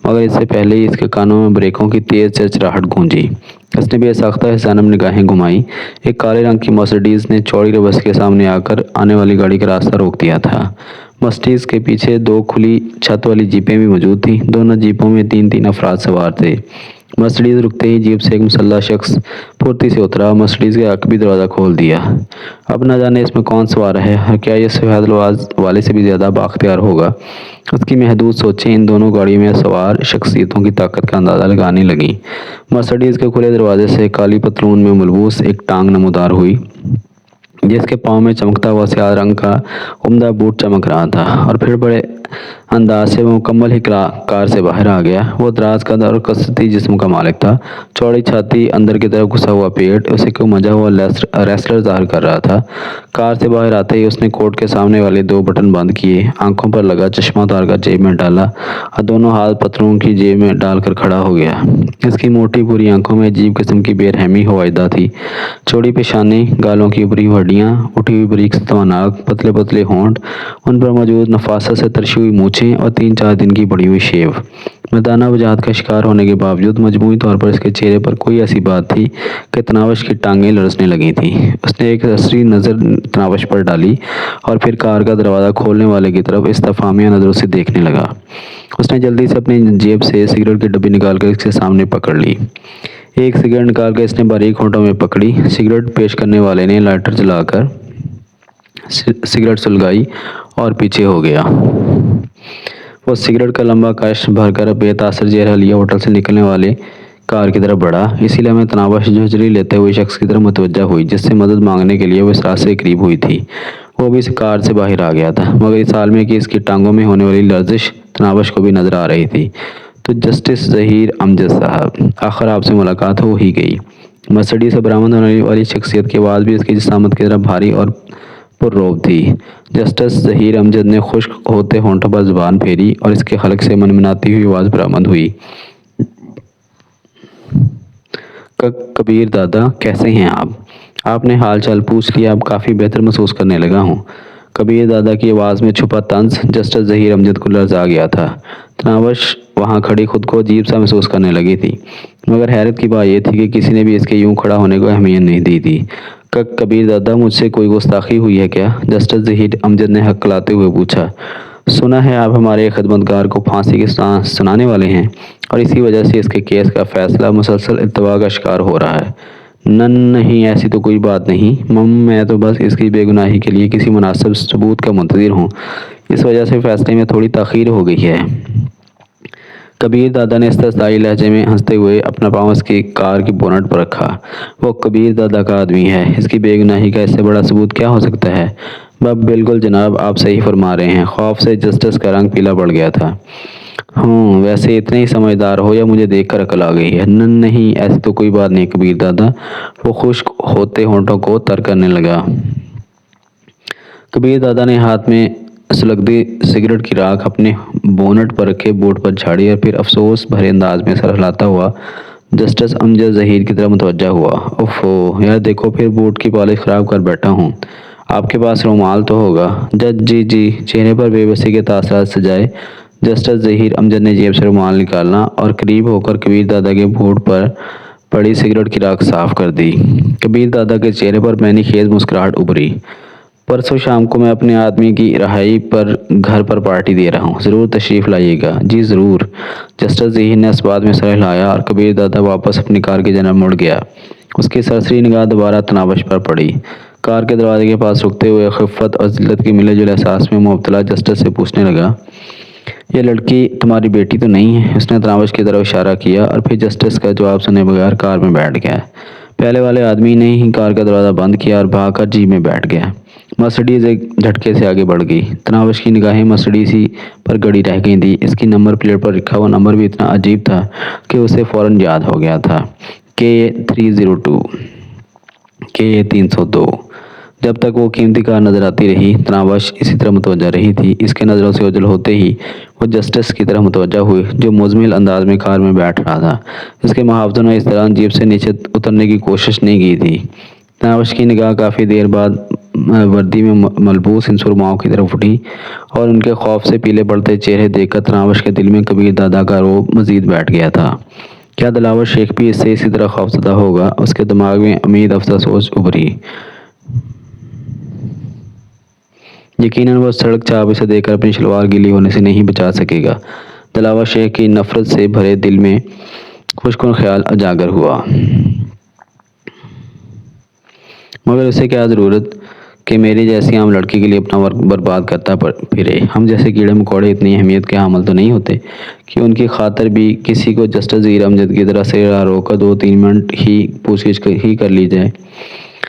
مگر اس سے پہلے ہی اس کے کانوں میں بریکوں کی تیز چرچراہٹ گونجی۔ اس نے بے ساختہ جانب نگاہیں گھمائیں۔ ایک کالے رنگ کی مرسڈیز نے چوڑی روش کے سامنے آ کر آنے والی گاڑی کا راستہ روک دیا تھا۔ مرسڈیز کے پیچھے 2 کھلی چھت والی جیپیں بھی موجود تھیں۔ دونوں جیپوں میں 3 افراد سوار تھے۔ مرسڈیز رکتے ہی جیپ سے ایک مسلح شخص پھرتی سے اترا اور مرسڈیز کا عقبی دروازہ کھول دیا۔ اب نہ جانے اس میں کون سوار ہے اور کیا یہ سفید لباس والے سے بھی زیادہ بااختیار ہوگا۔ اس کی محدود سوچیں ان دونوں گاڑی میں سوار شخصیتوں کی طاقت کا اندازہ لگانے لگیں۔ مرسڈیز کے کھلے دروازے سے کالی پتلون میں ملبوس ایک ٹانگ نمودار ہوئی جس کے پاؤں میں چمکتا ہوا سیاہ رنگ کا عمدہ بوٹ چمک رہا تھا، اور پھر بڑے انداز سے وہ مکمل ہی کار سے باہر آ گیا۔ وہ دراز قد اور کثرتی جسم کا مالک تھا، چوڑی چھاتی، اندر کی طرف گھسا ہوا پیٹ، اسے کوئی مجا ہوا ریسلر ظاہر کر رہا تھا۔ کار سے باہر آتے ہی اس نے کوٹ کے سامنے والے 2 بٹن بند کیے، آنکھوں پر لگا چشمہ اتار کر جیب میں ڈالا اور دونوں ہاتھ پتلون کی جیب میں ڈال کر کھڑا ہو گیا۔ اس کی موٹی بھوری آنکھوں میں عجیب قسم کی بے رحمی ہواجدہ تھی۔ چوڑی پیشانی، گالوں کی ابری ہڈیاں، اٹھی ہوئی باریک سطح ناک، پتلے پتلے ہونٹ، ان پر موجود نفاست سے ترشی ہوئی مونچھیں اور 3-4 دن کی بڑھی ہوئی شیو۔ مردانہ وجاہت کا شکار ہونے کے باوجود مجموعی طور پر اس کے چہرے پر کوئی ایسی بات تھی کہ تناوش کی ٹانگیں لرزنے لگی تھیں۔ اس نے ایک عسری نظر تناوش پر ڈالی اور پھر کار کا دروازہ کھولنے والے کی طرف استفہامیہ نظروں سے دیکھنے لگا۔ اس نے جلدی سے اپنی جیب سے سگریٹ کی ڈبی نکال کر اس کے سامنے پکڑ لی۔ ایک سگریٹ نکال کر اس نے باریک ہونٹوں میں پکڑی۔ سگریٹ پیش کرنے والے نے لائٹر جلا کر سگریٹ سلگائی اور پیچھے ہو گیا۔ وہ سگریٹ کا لمبا کش بھر کر بے تاثر چہرہ لیے ہوٹل سے نکلنے والے کار کی طرف بڑھا۔ اسی لمحے تناوش جھنجھری لیتے ہوئے شخص کی طرف متوجہ ہوئی جس سے مدد مانگنے کے لیے وہ اس راستے سے قریب ہوئی تھی۔ وہ بھی اس کار سے باہر آ گیا تھا، مگر اس حال میں کہ اس کی ٹانگوں میں ہونے والی لرزش تناوش کو بھی نظر آ رہی تھی۔ تو جسٹس ظہیر امجد صاحب، آخر آپ سے ملاقات ہو ہی گئی۔ مرسڈیز سے برآمد ہونے والی شخصیت کی آواز بھی اس کی جسامت کی طرح بھاری اور پررعب تھی۔ جسٹس ظہیر امجد نے خشک ہوتے ہونٹوں پر زبان پھیری اور اس کے حلق سے منمناتی ہوئی آواز برآمد ہوئی۔ کبیر دادا، کیسے ہیں آپ؟ آپ نے حال چال پوچھ لیا، اب کافی بہتر محسوس کرنے لگا ہوں۔ کبیر دادا کی آواز میں چھپا طنز جسٹس ظہیر امجد کو لرزا گیا تھا۔ تناوش وہاں کھڑی خود کو عجیب سا محسوس کرنے لگی تھی، مگر حیرت کی بات یہ تھی کہ کسی نے بھی اس کے یوں کھڑا ہونے کو اہمیت نہیں دی تھی۔ کبیر دادا، مجھ سے کوئی گستاخی ہوئی ہے کیا؟ جسٹس ظہیر امجد نے ہکلاتے ہوئے پوچھا۔ سنا ہے آپ ہمارے خدمتگار کو پھانسی کی سنانے والے ہیں اور اسی وجہ سے اس کے کیس کا فیصلہ مسلسل التوا کا شکار ہو رہا ہے۔ نہیں، ایسی تو کوئی بات نہیں، میں تو بس اس کی بے گناہی کے لیے کسی مناسب ثبوت کا منتظر ہوں، اس وجہ سے فیصلے میں تھوڑی تاخیر ہو گئی ہے۔ کبیر دادا نے استحصائی لہجے میں ہنستے ہوئے اپنا پاؤں اس کی کار کی بونٹ پر رکھا۔ وہ کبیر دادا کا آدمی ہے، اس کی بے گناہی کا اس سے بڑا ثبوت کیا ہو سکتا ہے؟ بالکل جناب، آپ صحیح فرما رہے ہیں۔ خوف سے جسٹس کا رنگ پیلا پڑ گیا تھا۔ ویسے اتنے ہی سمجھدار ہو یا مجھے دیکھ کر عقل آ گئی ہے؟ نہیں، ایسی تو کوئی بات نہیں کبیر دادا۔ وہ خشک ہوتے ہونٹوں کو تر کرنے لگا۔ کبیر دادا نے ہاتھ میں سلگتی سگریٹ کی راکھ اپنے بونٹ پر رکھے بوٹ پر جھاڑی اور پھر افسوس بھرے انداز میں سر ہلاتا ہوا جسٹس امجد ظہیر کی طرف متوجہ ہوا۔ اوفو یار، دیکھو پھر بوٹ کی پالش خراب کر بیٹھا ہوں۔ آپ کے پاس رومال تو ہوگا؟ جی۔ چہرے پر بے بسی کے تاثرات سجائے جسٹس ظہیر امجد نے جیب سے رومال نکالا اور قریب ہو کر کبیر دادا کے بوٹ پر پڑی سگریٹ کی راکھ صاف کر دی۔ کبیر دادا کے چہرے پر معنی خیز مسکراہٹ ابھری۔ پرسوں شام کو میں اپنے آدمی کی رہائی پر گھر پر پارٹی دے رہا ہوں، ضرور تشریف لائیے گا۔ جی ضرور۔ جسٹس ظہیر نے اس بات میں سر ہلایا اور کبیر دادا واپس اپنی کار کی جانب مڑ گیا۔ اس کی سرسری نگاہ دوبارہ تناوش پر پڑی۔ کار کے دروازے کے پاس رکتے ہوئے خفت اور ذلت کے ملے جلے احساس میں مبتلا جسٹس سے پوچھنے لگا، یہ لڑکی تمہاری بیٹی تو نہیں ہے؟ اس نے تناوش کی طرف اشارہ کیا اور پھر جسٹس کا جواب سنے بغیر کار میں بیٹھ گیا۔ پہلے والے آدمی نے ہی کار کا دروازہ بند کیا اور بھاگ کر جیپ میں بیٹھ گیا۔ مرسڈیز ایک جھٹکے سے آگے بڑھ گئی۔ تناوش کی نگاہیں مرسڈیز ہی پر گڑی رہ گئی تھیں۔ اس کی نمبر پلیٹ پر لکھا ہوا نمبر بھی اتنا عجیب تھا کہ اسے فوراً یاد ہو گیا تھا۔ KA302 KA302۔ جب تک وہ قیمتی کار نظر آتی رہی تناوش اسی طرح متوجہ رہی تھی۔ اس کے نظروں سے اوجھل ہوتے ہی وہ جسٹس کی طرف متوجہ ہوئی جو مزمل انداز میں کار میں بیٹھ رہا تھا۔ اس کے محافظوں نے اس دوران جیپ سے نیچے اترنے کی کوشش نہیں کی تھی۔ تناوش کی نگاہ کافی دیر بعد وردی میں ملبوس ان سرماؤں کی طرف اٹھی اور ان کے خوف سے پیلے پڑتے چہرے دیکھ کر تناوش کے دل میں کبیر دادا کا رعب مزید بیٹھ گیا تھا۔ کیا دلاور شیخ بھی اس سے اسی طرح خوفزدہ ہوگا؟ اس کے دماغ میں امید افزا سوچ ابھری۔ یقیناً وہ سڑک چاپ اسے دیکھ کر اپنی شلوار گیلی ہونے سے نہیں بچا سکے گا۔ دلاور شیخ کی نفرت سے بھرے دل میں خوشگوار خیال اجاگر ہوا۔ مگر اسے کیا ضرورت کہ میری جیسی عام لڑکی کے لیے اپنا وقت برباد کرتا پھرے؟ ہم جیسے کیڑے مکوڑے اتنی اہمیت کے حامل تو نہیں ہوتے کہ ان کی خاطر بھی کسی کو جسٹس ظہیر امجد کی طرح سے روک کر 2-3 منٹ ہی پوچھ گچھ ہی کر لی جائے۔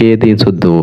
K302।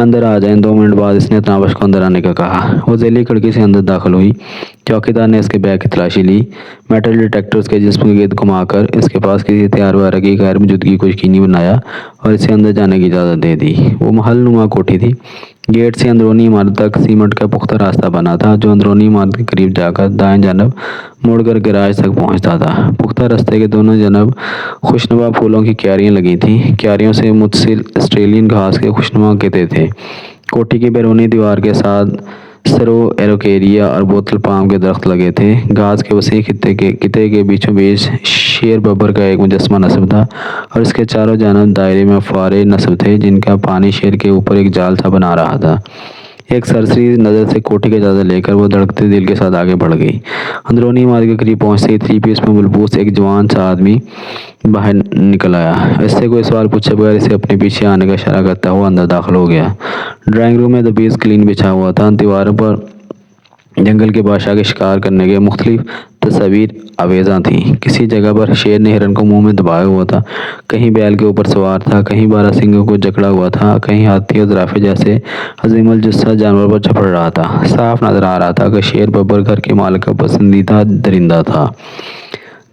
اندر آ جائیں۔ 2 منٹ بعد اس نے تناوش کو اندر آنے کا کہا۔ وہ ذیلی کھڑکی سے اندر داخل ہوئی۔ چوکیدار نے اس کے بیگ کی تلاشی لی، میٹل ڈیٹیکٹر اس کے جسم کے گرد گھما کر اس کے پاس کسی ہتھیار وغیرہ کی غیر موجودگی کو یقینی بنایا اور اسے اندر جانے کی اجازت دے دی۔ وہ محل نما کوٹھی تھی۔ گیٹ سے اندرونی عمارت تک سیمنٹ کا پختہ راستہ بنا تھا جو اندرونی عمارت کے قریب جا کر دائیں جانب مڑ کر گیراج تک پہنچتا تھا۔ پختہ راستے کے دونوں جانب خوشنما پھولوں کی کیاریاں لگی تھیں۔ کیاریوں سے متصل آسٹریلین گھاس کے خوشنما گدے تھے۔ کوٹھی کی بیرونی دیوار کے ساتھ سرو ایروکیریا اور بوتل پام کے درخت لگے تھے۔ گھاس کے وسیع خطے کے بیچوں بیچ شیر ببر کا ایک مجسمہ نصب تھا اور اس کے چاروں جانب دائرے میں فوارے نصب تھے جن کا پانی شیر کے اوپر ایک جال سا بنا رہا تھا۔ ایک سرسری نظر سے کوٹھی کا جائزہ لے کر وہ دھڑکتے دل کے ساتھ آگے بڑھ گئی۔ اندرونی عمارت کے قریب پہنچتے ہی 3 پیس میں ملبوس ایک جوان سا آدمی باہر نکل آیا۔ اس سے کوئی سوال پوچھے بغیر اسے اپنے پیچھے آنے کا اشارہ کرتا ہوا اندر داخل ہو گیا۔ ڈرائنگ روم میں دبیز قالین بچھا ہوا تھا۔ دیواروں پر جنگل کے بادشاہ کے شکار کرنے کے مختلف تصاویر آویزاں تھیں۔ کسی جگہ پر شیر نے ہرن کو منہ میں دبایا ہوا تھا، کہیں بیل کے اوپر سوار تھا، کہیں 12 سینگوں کو جکڑا ہوا تھا، کہیں ہاتھی اور زرافے جیسے عظیم الجثہ جانور پر جھپٹ رہا تھا۔ صاف نظر آ رہا تھا کہ شیر ببر گھر کے مالک کا پسندیدہ درندہ تھا۔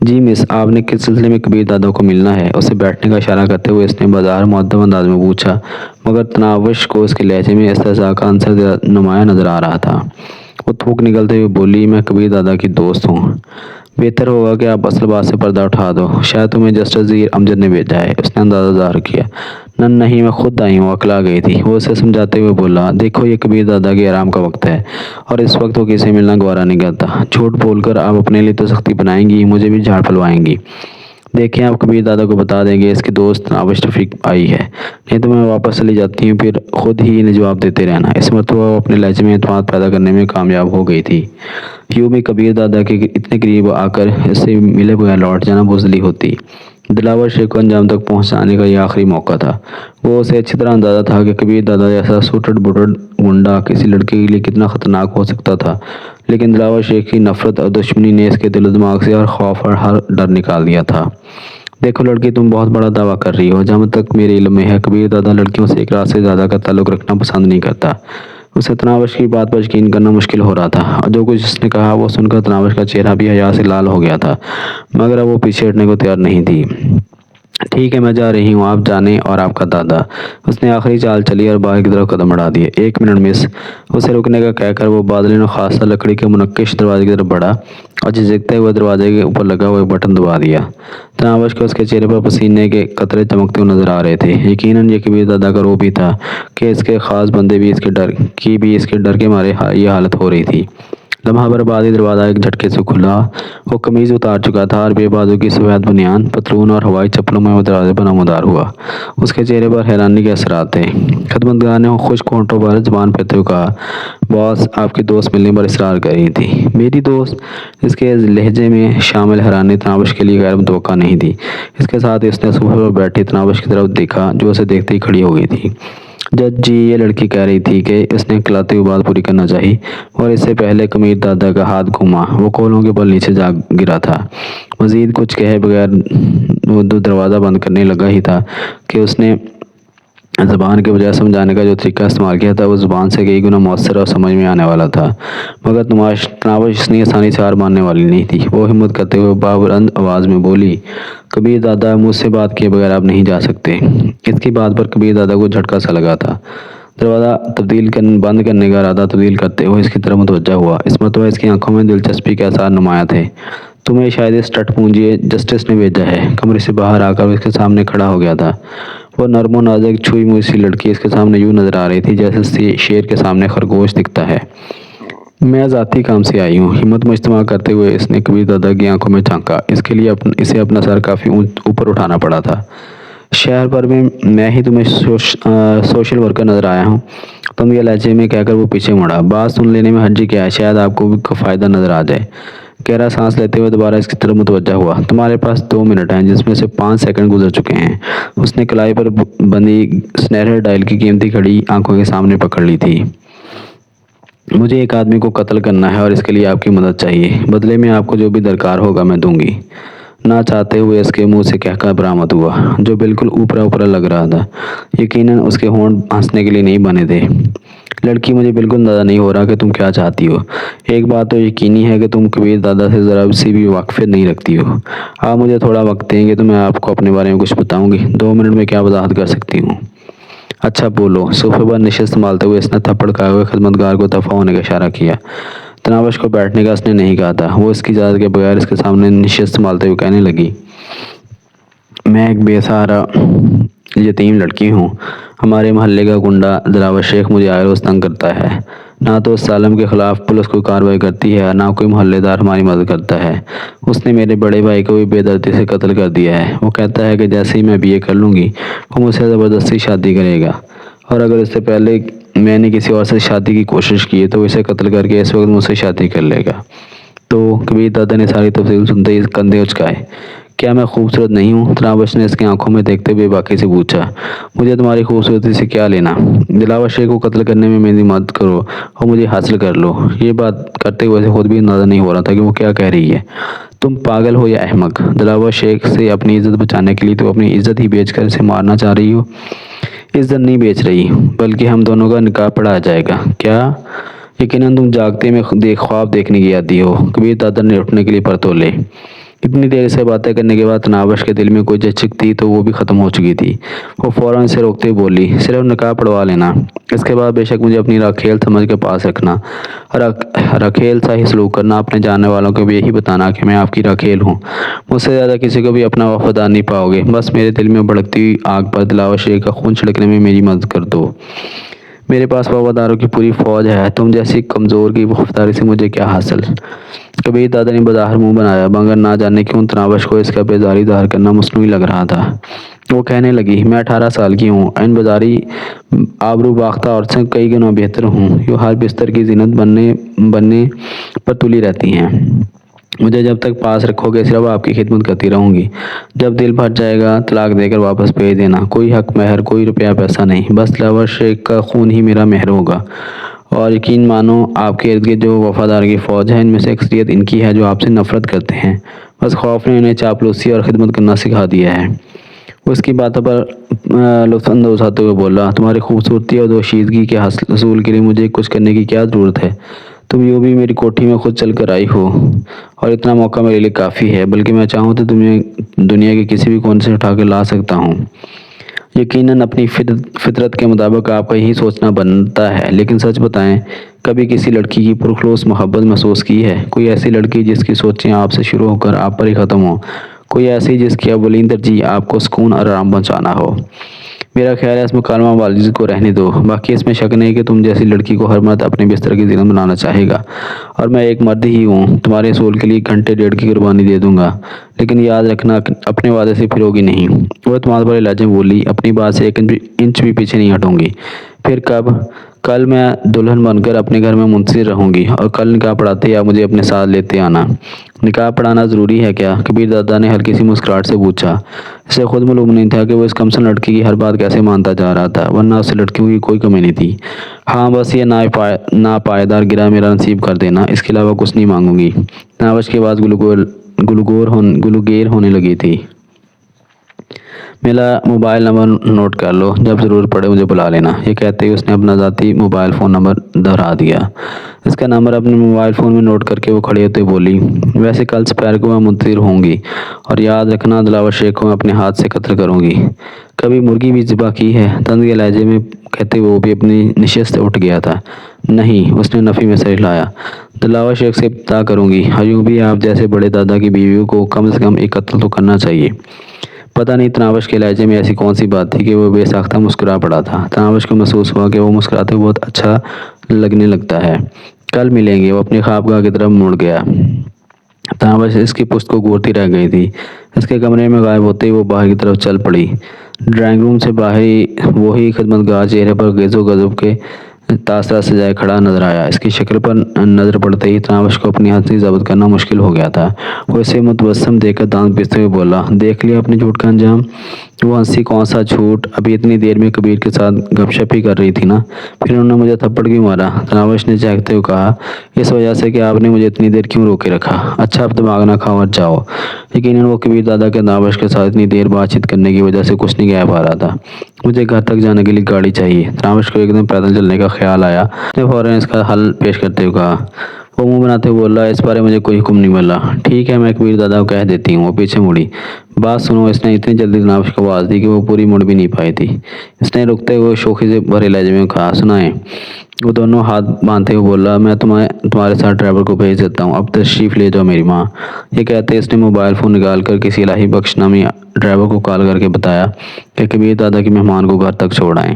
جی مس، آپ نے کس سلسلے میں کبیر دادا کو ملنا ہے؟ اسے بیٹھنے کا اشارہ کرتے ہوئے اس نے بظاہر مؤدب انداز میں پوچھا، مگر تناوش کو اس کے لہجے میں استحضاء کا عنصر نمایاں نظر آ رہا تھا۔ وہ تھوک نکلتے ہوئے بولی، میں کبیر دادا کی دوست ہوں۔ بہتر ہوگا کہ آپ اصل بات سے پردہ اٹھا دو، شاید تمہیں جسٹس زیر امجد نے بھیجا ہے۔ اس نے اندازہ ظاہر کیا۔ نہیں، میں خود آئی ہوں، اکلا گئی تھی۔ وہ اسے سمجھاتے ہوئے بولا، دیکھو یہ کبیر دادا کے آرام کا وقت ہے اور اس وقت وہ کسی سے ملنا گوارا نہیں کرتا۔ جھوٹ بول کر آپ اپنے لیے تو سختی بنائیں گی، مجھے بھی جھاڑ پھلوائیں گی۔ دیکھیں، آپ کبیر دادا کو بتا دیں گے اس کی دوست تناوش رفیق آئی ہے، نہیں تو میں واپس چلی جاتی ہوں، پھر خود ہی انہیں جواب دیتے رہنا۔ اس مرتبہ وہ اپنے لہجے میں اعتماد پیدا کرنے میں کامیاب ہو گئی تھی۔ یوں بھی کبیر دادا کے اتنے قریب آ کر اس سے ملے بغیر لوٹ جانا بزدلی ہوتی۔ دلاور شیخ کو انجام تک پہنچانے کا یہ آخری موقع تھا۔ وہ اسے اچھی طرح اندازہ تھا کہ کبیر دادا جیسا سوٹڑ بوٹڑ گنڈا کسی لڑکے کے لیے کتنا خطرناک ہو سکتا تھا، لیکن دلاور شیخ کی نفرت اور دشمنی نے اس کے دل و دماغ سے ہر خوف اور ہر ڈر نکال دیا تھا۔ دیکھو لڑکی، تم بہت بڑا دعویٰ کر رہی ہو۔ جہاں تک میرے علم میں ہے کبیر دادا لڑکیوں سے ایک رات سے زیادہ کا تعلق رکھنا پسند نہیں کرتا۔ اسے تناوش کی بات پر یقین کرنا مشکل ہو رہا تھا اور جو کچھ اس نے کہا وہ سن کر تناوش کا چہرہ بھی حیا سے لال ہو گیا تھا، مگر اب وہ پیچھے ہٹنے کو تیار نہیں تھی۔ ٹھیک ہے، میں جا رہی ہوں، آپ جانیں اور آپ کا دادا۔ اس نے آخری چال چلی اور باہر کی طرف قدم بڑھا دیے۔ 1 منٹ مس، اسے رکنے کا کہہ کر وہ بادل نخاستہ لکڑی کے منقش دروازے کی طرف بڑھا اور جھجکتے ہوئے دروازے کے اوپر لگا ہوا ایک بٹن دبا دیا۔ تناوش کو اس کے چہرے پر پسینے کے قطرے چمکتے ہوئے نظر آ رہے تھے۔ یقیناً یہ کبیر دادا کا روب ہی تھا کہ اس کے خاص بندے بھی اس کے ڈر کے مارے یہ حالت ہو رہی تھی۔ لمحہ بھر بعد ہی دروازہ ایک جھٹکے سے کھلا۔ وہ قمیض اتار چکا تھا اور بے بازو کی سفید بنیان، پتلون اور ہوائی چپلوں میں وہ دروازے پر نمودار ہوا۔ اس کے چہرے پر حیرانی کے اثرات تھے۔ خدمتگار نے خشک ہونٹوں پر زبان پھیرتے ہوئے کہا، باس، آپ کی دوست ملنے پر اصرار کر رہی تھی۔ میری دوست؟ اس کے لہجے میں شامل حیرانی تناوش کے لیے غیر متوقع نہیں تھی۔ اس کے ساتھ اس نے صوفے پر بیٹھی تناوش کی طرف دیکھا جو اسے دیکھتے ہی کھڑی ہو گئی تھی۔ جج جی، یہ لڑکی کہہ رہی تھی کہ اس نے کلاتے ہوئے بات پوری کرنا چاہی، اور اس سے پہلے کبیر دادا کا ہاتھ گھوما، وہ کولوں کے بل نیچے جا گرا تھا۔ مزید کچھ کہے بغیر وہ دروازہ بند کرنے لگا ہی تھا کہ اس نے زبان کے بجائے سمجھانے کا جو طریقہ استعمال کیا تھا وہ زبان سے کئی گنا مؤثر اور سمجھ میں آنے والا تھا، مگر تناوش اتنی آسانی سے ہار ماننے والی نہیں تھی۔ وہ ہمت کرتے ہوئے بابرند آواز میں بولی، کبیر دادا، مجھ سے بات کیے بغیر آپ نہیں جا سکتے۔ اس کی بات پر کبیر دادا کو جھٹکا سا لگا تھا۔ دروازہ بند کرنے کا ارادہ تبدیل کرتے ہوئے اس کی طرف متوجہ ہوا۔ اس مرتبہ اس کی آنکھوں میں دلچسپی کے آثار نمایاں تھے۔ تمہیں شاید اس ٹٹ پونجیے جسٹس نے بھیجا ہے۔ کمرے سے باہر آ کر وہ اس کے سامنے کھڑا ہو گیا تھا۔ وہ نرم و نازک چھوئی موئی سی لڑکی اس کے سامنے یوں نظر آ رہی تھی جیسے شیر کے سامنے خرگوش دکھتا ہے۔ میں ذاتی کام سے آئی ہوں۔ ہمت مجتمع کرتے ہوئے اس نے کبیر دادا کی آنکھوں میں جھانکا۔ اس کے لیے اسے اپنا سر کافی اوپر اٹھانا پڑا تھا۔ شہر بھر میں ہی تمہیں سوشل ورکر نظر آیا ہوں۔ تم یہ لہجے میں کہہ کر وہ پیچھے مڑا۔ بات سن لینے میں حرج کیا ہے، شاید آپ کو بھی فائدہ نظر آ جائے۔ گہرا سانس لیتے ہوئے دوبارہ اس کی طرف متوجہ ہوا۔ تمہارے پاس 2 منٹ ہیں جس میں سے 5 سیکنڈ گزر چکے ہیں۔ اس نے کلائی پر بندھی سنہرے ڈائل کی قیمتی گھڑی آنکھوں کے سامنے پکڑ لی تھی۔ مجھے ایک آدمی کو قتل کرنا ہے اور اس کے لیے آپ کی مدد چاہیے۔ بدلے میں آپ کو جو بھی درکار ہوگا میں دوں گی۔ نہ چاہتے ہوئے اس کے منہ سے کہکا برآمد ہوا جو بالکل اوپرا اوپرا لگ رہا تھا۔ یقیناً اس کے ہونٹ ہنسنے کے لیے نہیں بنے تھے۔ لڑکی مجھے بالکل اندازہ نہیں ہو رہا کہ تم کیا چاہتی ہو۔ ایک بات تو یقینی ہے کہ تم کبیر دادا سے ذرا سی بھی واقفیت نہیں رکھتی ہو۔ آپ مجھے تھوڑا وقت دیں گے تو میں آپ کو اپنے بارے میں کچھ بتاؤں گی۔ 2 منٹ میں کیا وضاحت کر سکتی ہوں؟ اچھا بولو۔ صوفے پر نشست سنبھالتے ہوئے اس نے تھپڑ کھائے ہوئے خدمتگار کو دفع ہونے کا اشارہ کیا۔ تناوش کو بیٹھنے کا اس نے نہیں کہا تھا۔ وہ اس کی اجازت کے بغیر اس کے سامنے نشست سنبھالتے ہوئے کہنے لگی، میں ایک بے سہارا یتیم لڑکی ہوں۔ ہمارے محلے کا گنڈا دلاور شیخ مجھے آئے روز تنگ کرتا ہے۔ نہ تو اس ظالم کے خلاف پولیس کوئی کارروائی کرتی ہے، نہ کوئی محلے دار ہماری مدد کرتا ہے۔ اس نے میرے بڑے بھائی کو بھی بے دردی سے قتل کر دیا ہے۔ وہ کہتا ہے کہ جیسے ہی میں BA کر لوں گی وہ مجھ سے زبردستی شادی کرے گا، اور اگر اس سے پہلے میں نے کسی اور سے شادی کی کوشش کی تو اسے قتل کر کے اس وقت مجھ سے شادی کر لے گا۔ تو کبیر دادا نے ساری تفصیل سنتے ہی کندھے اچکائے۔ کیا میں خوبصورت نہیں ہوں؟ تناوش نے اس کی آنکھوں میں دیکھتے ہوئے باقی سے پوچھا۔ مجھے تمہاری خوبصورتی سے کیا لینا؟ دلاور شیخ کو قتل کرنے میں میری مدد کرو اور مجھے حاصل کر لو۔ یہ بات کرتے ہوئے اسے خود بھی اندازہ نہیں ہو رہا تھا کہ وہ کیا کہہ رہی ہے۔ تم پاگل ہو یا احمق؟ دلاور شیخ سے اپنی عزت بچانے کے لیے تو اپنی عزت ہی بیچ کر اسے مارنا چاہ رہی ہو۔ عزت نہیں بیچ رہی، بلکہ ہم دونوں کا نکاح پڑھا جائے گا۔ کیا؟ یقیناً تم جاگتے میں خواب دیکھنے کی عادی ہو۔ کبیر دادا نے اٹھنے کے لیے پر تولے۔ اتنی دیر سے باتیں کرنے کے بعد تناوش کے دل میں کوئی جچک تھی تو وہ بھی ختم ہو چکی تھی۔ وہ فوراً اسے روکتے ہوئے بولی، صرف نکاح پڑھوا لینا، اس کے بعد بے شک مجھے اپنی راکھیل سمجھ کے پاس رکھنا۔ راکھیل سا ہی سلوک کرنا، اپنے جاننے والوں کو بھی یہی بتانا کہ میں آپ کی راکھیل ہوں۔ مجھ سے زیادہ کسی کو بھی اپنا وفادار نہیں پاؤ گے۔ بس میرے دل میں بھڑکتی ہوئی آگ پر دلاور شیخ کا خون چھڑکنے میں میری مدد کر دو۔ میرے پاس وفاداروں کی پوری فوج ہے، تم جیسی کمزور کی وفاداری سے مجھے کیا حاصل؟ کبیر دادا نے بظاہر منہ بنایا، مگر نہ جانے کیوں تناوش کو اس کا بیزاری ظاہر کرنا مصنوعی لگ رہا تھا۔ وہ کہنے لگی، میں 18 سال کی ہوں، ان بازاری آبرو باختہ عورت سے کئی گنا بہتر ہوں، جو ہر بستر کی زینت بننے پر تلی رہتی ہیں۔ مجھے جب تک پاس رکھو گے صرف آپ کی خدمت کرتی رہوں گی۔ جب دل بھر جائے گا طلاق دے کر واپس بھیج دینا، کوئی حق مہر، کوئی روپیہ پیسہ نہیں، بس دلاور شیخ کا خون ہی میرا مہر ہوگا۔ اور یقین مانو آپ کے ارد گرد جو وفادار کی فوج ہے ان میں سے اکثریت ان کی ہے جو آپ سے نفرت کرتے ہیں، بس خوف نے انہیں چاپلوسی اور خدمت کرنا سکھا دیا ہے۔ وہ اس کی باتوں پر لطف اندوز ہوتے ہوئے بولا، تمہاری خوبصورتی اور دوشیزگی کے حصول کے لیے مجھے کچھ کرنے کی کیا ضرورت ہے؟ تم یوں بھی میری کوٹھی میں خود چل کر آئی ہو اور اتنا موقع میرے لیے کافی ہے، بلکہ میں چاہوں تو تمہیں دنیا کے کسی بھی کونے سے اٹھا کر لا سکتا ہوں۔ یقیناً اپنی فطرت کے مطابق آپ کا یہی سوچنا بنتا ہے، لیکن سچ بتائیں کبھی کسی لڑکی کی پرخلوص محبت محسوس کی ہے؟ کوئی ایسی لڑکی جس کی سوچیں آپ سے شروع ہو کر آپ پر ہی ختم ہو، کوئی ایسی جس کی اولین ترجیح آپ کو سکون اور آرام پہنچانا ہو؟ میرا خیال ہے اس مکالمہ والد کو رہنے دو، باقی اس میں شک نہیں کہ تم جیسی لڑکی کو ہر مرد اپنے بستر کی زینت بنانا چاہے گا، اور میں ایک مرد ہی ہوں، تمہارے اصول کے لیے گھنٹے ڈیڑھ کی قربانی دے دوں گا، لیکن یاد رکھنا اپنے وعدے سے پھروگی نہیں۔ وہ اعتماد بھرے لہجے میں بولی، اپنی بات سے ایک انچ بھی پیچھے نہیں ہٹوں گی۔ پھر کب؟ کل میں دلہن بن کر اپنے گھر میں منتظر رہوں گی، اور کل نکاح پڑھاتے ہی آپ مجھے اپنے ساتھ لیتے آنا۔ نکاح پڑھانا ضروری ہے کیا؟ کبیر دادا نے ہلکی سی مسکراہٹ سے پوچھا۔ اسے خود معلوم نہیں تھا کہ وہ اس کمسن لڑکی کی ہر بات کیسے مانتا جا رہا تھا، ورنہ اسے لڑکیوں کی کوئی کمی نہیں تھی۔ ہاں بس یہ ناپائیدار گرہ میرا نصیب کر دینا، اس کے علاوہ کچھ نہیں مانگوں گی۔ تناوش کی آواز گلوگیر ہونے لگی تھی۔ میرا موبائل نمبر نوٹ کر لو، جب ضرورت پڑے مجھے بلا لینا۔ یہ کہتے ہی اس نے اپنا ذاتی موبائل فون نمبر دہرا دیا۔ اس کا نمبر اپنے موبائل فون میں نوٹ کر کے وہ کھڑے ہوتے بولی، ویسے کل سپہر کو میں منتظر ہوں گی، اور یاد رکھنا دلاور شیخ کو میں اپنے ہاتھ سے قتل کروں گی۔ کبھی مرغی بھی ذبح کی ہے؟ طنز کے لہجے میں کہتے وہ بھی اپنی نشست سے اٹھ گیا تھا۔ نہیں، اس نے نفی میں سر ہلایا۔ دلاور شیخ سے ابتدا کروں گی، یوں بھی آپ جیسے بڑے دادا کی بیویوں کو کم سے کم ایک قتل تو کرنا چاہیے۔ پتہ نہیں تناوش کے لہجے میں ایسی کون سی بات تھی کہ وہ بے ساختہ مسکرا پڑا تھا۔ تناوش کو محسوس ہوا کہ وہ مسکراتے بہت اچھا لگنے لگتا ہے۔ کل ملیں گے۔ وہ اپنی خوابگاہ کی طرف مڑ گیا۔ تناوش اس کی پشت کو گھورتی رہ گئی تھی۔ اس کے کمرے میں غائب ہوتے ہی وہ باہر کی طرف چل پڑی۔ ڈرائنگ روم سے باہر وہی خدمتگار چہرے پر غیظ و غضب کے تاثرات سجائے کھڑا نظر آیا۔ اس کی شکل پر نظر پڑتے ہی تناوش کو اپنی ہنسی ضبط کرنا مشکل ہو گیا تھا۔ وہ اسے متبسم دیکھ کر دانت پیستے ہوئے بولا، دیکھ لیا اپنے جھوٹ کا انجام؟ وہ ہنسی کون سا جھوٹ، ابھی اتنی دیر میں کبیر کے ساتھ گپ شپ ہی کر رہی تھی نا، پھر انہوں نے مجھے تھپڑ کیوں مارا؟ تناوش نے چہکتے ہوئے کہا، اس وجہ سے کہ آپ نے مجھے اتنی دیر کیوں روکے رکھا۔ اچھا اب دماغ نہ کھاؤ اور جاؤ۔ یقیناً وہ کبیر دادا کے تناوش کے ساتھ اتنی دیر بات چیت کرنے کی وجہ سے کچھ نہیں کہہ پا رہا تھا۔ مجھے گھر تک جانے کے لیے گاڑی چاہیے۔ تناوش کو ایک دم پیدل چلنے کا خیال آیا، اس نے فوراً اس کا حل پیش کرتے ہوئے کہا۔ وہ منہ بناتے ہوئے بولا، اس بارے مجھے کوئی حکم نہیں ملا۔ ٹھیک ہے، میں کبیر دادا کو کہہ دیتی ہوں۔ وہ پیچھے مڑی۔ بات سنو، اس نے اتنی جلدی تناوش کو آواز دی کہ وہ پوری مڑ بھی نہیں پائی تھی۔ اس نے رکتے ہوئے شوخی سے بھرے لہجے میں کہا، سنائیں۔ وہ دونوں ہاتھ باندھتے ہوئے بولا، میں تمہارے ساتھ ڈرائیور کو بھیج دیتا ہوں، اب تشریف لے جاؤ میری ماں۔ یہ کہتے اس نے موبائل فون نکال کر کسی الہی بخش نامی ڈرائیور کو کال کر کے بتایا کہ کبیر دادا کے مہمان کو گھر تک چھوڑ آئیں۔